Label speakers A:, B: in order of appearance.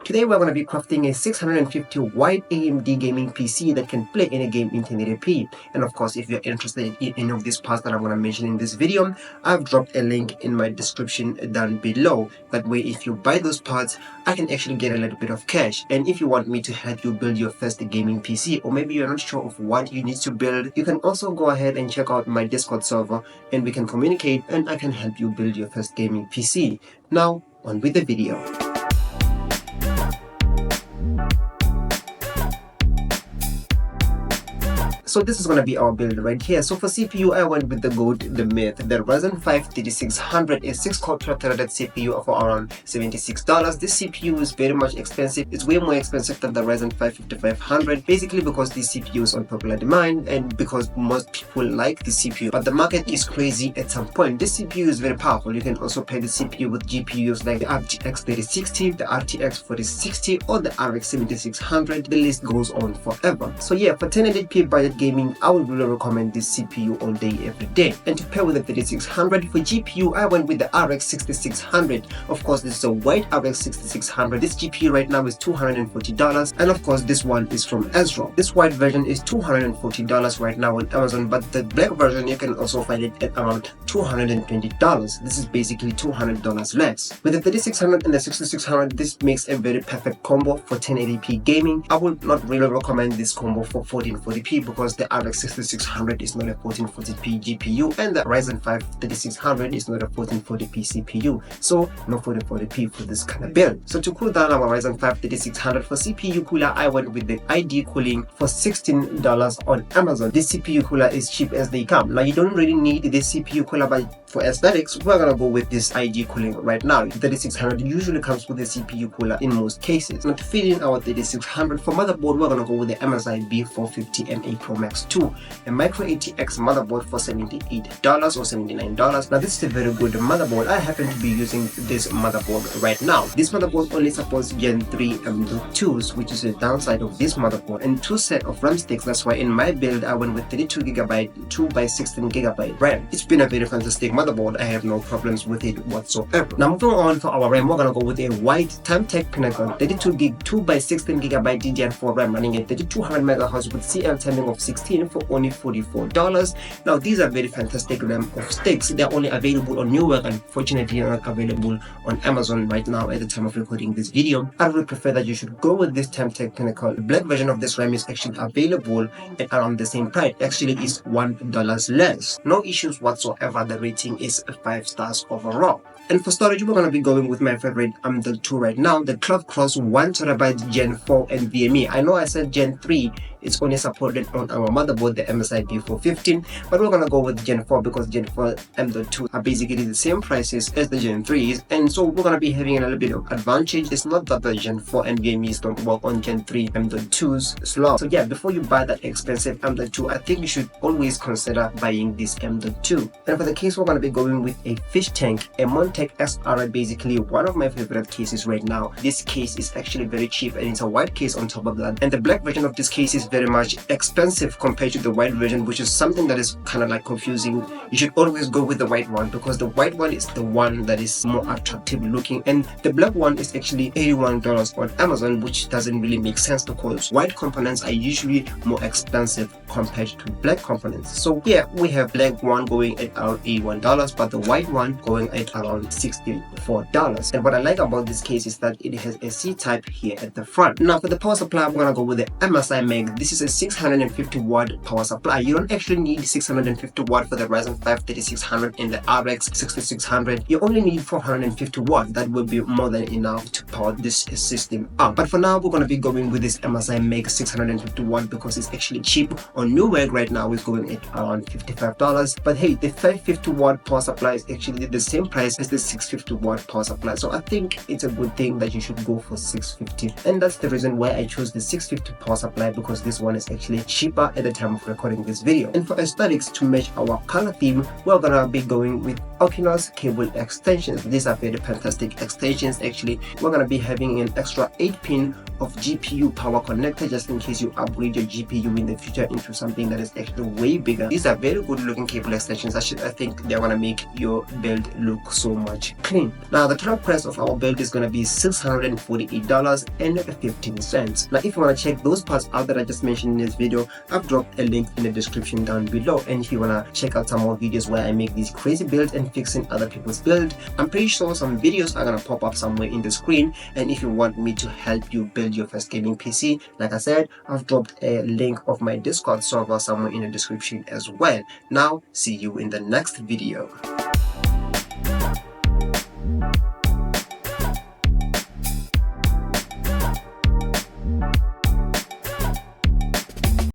A: Today we're going to be crafting a 650 watt AMD gaming PC that can play any game in 1080p. And of course, if you're interested in any of these parts that I'm going to mention in this video, I've dropped a link in my description down below. That way, if you buy those parts, I can actually get a little bit of cash. And if you want me to help you build your first gaming PC, or maybe you're not sure of what you need to build, you can also go ahead and check out my Discord server and we can communicate and I can help you build your first gaming PC. Now, on with the video. So this is going to be our build right here. So for CPU, I went with the GOAT, the Myth, the Ryzen 5 3600, a 6-core 12-threaded CPU for around $76. This CPU is very much expensive. It's way more expensive than the Ryzen 5 5500, basically because this CPU is on popular demand and because most people like the CPU. But the market is crazy at some point. This CPU is very powerful. You can also pair the CPU with GPUs like the RTX 3060, the RTX 4060, or the RX 7600. The list goes on forever. So yeah, for 1080p budget gaming, I would really recommend this CPU all day, every day. And to pair with the 3600 for GPU, I went with the RX 6600. Of course, this is a white RX 6600. This GPU right now is $240, and of course, this one is from Ezra. This white version is $240 right now on Amazon, but the black version you can also find it at around $220. This is basically $200 less. With the 3600 and the 6600, this makes a very perfect combo for 1080p gaming. I would not really recommend this combo for 1440p because the RX 6600 is not a 1440p GPU and the Ryzen 5 3600 is not a 1440p CPU, so no 1440p for this kind of build. So to cool down our Ryzen 5 3600 for CPU cooler, I went with the ID cooling for $16 on Amazon. This CPU cooler is cheap as they come. Now you don't really need this CPU cooler, but for aesthetics, we're gonna go with this ID cooling right now. The 3600 usually comes with a CPU cooler in most cases. Now to fit in our 3600 for motherboard, we're gonna go with the MSI B450MA Pro Max 2, a micro ATX motherboard for $78 or $79. Now this is a very good motherboard. I happen to be using this motherboard right now. This motherboard only supports Gen 3 M.2s, which is the downside of this motherboard, and 2 set of RAM sticks. That's why in my build I went with 32GB 2x16GB RAM. It's been a very fantastic motherboard. I have no problems with it whatsoever. Now moving on for our RAM, we're gonna go with a white Timetech Pinnacle 32GB 2x16GB DDR4 RAM running at 3200 MHz with CL timing of 16 for only $44. Now these are very fantastic RAM of sticks. They're only available on New York, unfortunately not available on Amazon right now at the time of recording this video. I would prefer that you should go with this Timetech Pinnacle. The black version of this RAM is actually available at around the same price. Actually is $1 less. No issues whatsoever. The rating is 5 stars overall. And for storage, we're going to be going with my favorite AMD 2 right now, the Cloud Cross 1TB Gen 4 NVMe. I know I said Gen 3, it's only supported on our motherboard, the MSI B415, but we're going to go with Gen 4 because Gen 4 AMD 2 are basically the same prices as the Gen 3s, and so we're going to be having a little bit of advantage. It's not that the Gen 4 NVMe's don't work on Gen 3 AMD 2's slot. So yeah, before you buy that expensive AMD 2, I think you should always consider buying this AMD 2. And for the case, we're going to be going with a fish tank, a Montech SR, basically one of my favorite cases right now. This case is actually very cheap and it's a white case on top of that, and the black version of this case is very much expensive compared to the white version, which is something that is kind of like confusing. You should always go with the white one because the white one is the one that is more attractive looking, and the black one is actually $81 on Amazon, which doesn't really make sense because white components are usually more expensive compared to black components. So yeah, we have black one going at around $81, but the white one going at around $64. And what I like about this case is that it has a C-type here at the front. Now for the power supply, I'm gonna go with the MSI Meg. This is a 650 watt power supply. You don't actually need 650 watt for the Ryzen 5 3600 and the RX 6600. You only need 450 watt. That will be more than enough to power this system up. But for now, we're gonna be going with this MSI Meg 650 watt because it's actually cheap. On Newegg right now is going at around $55. But hey, the 550 watt power supply is actually the same price as the 650 watt power supply, so I think it's a good thing that you should go for 650, and that's the reason why I chose the 650 power supply, because this one is actually cheaper at the time of recording this video. And for aesthetics, to match our color theme, we're gonna be going with Oculus cable extensions. These are very fantastic extensions. Actually, we're gonna be having an extra 8-pin of GPU power connector just in case you upgrade your GPU in the future into something that is actually way bigger. These are very good looking cable extensions. I think they're gonna make your build look so much clean. Now the total price of our build is gonna be $648.15. Now if you wanna check those parts out that I just mentioned in this video, I've dropped a link in the description down below, and if you wanna check out some more videos where I make these crazy builds and fixing other people's build, I'm pretty sure some videos are gonna pop up somewhere in the screen. And if you want me to help you build your first gaming PC, like I said, I've dropped a link of my Discord server somewhere in the description as well. Now see you in the next video.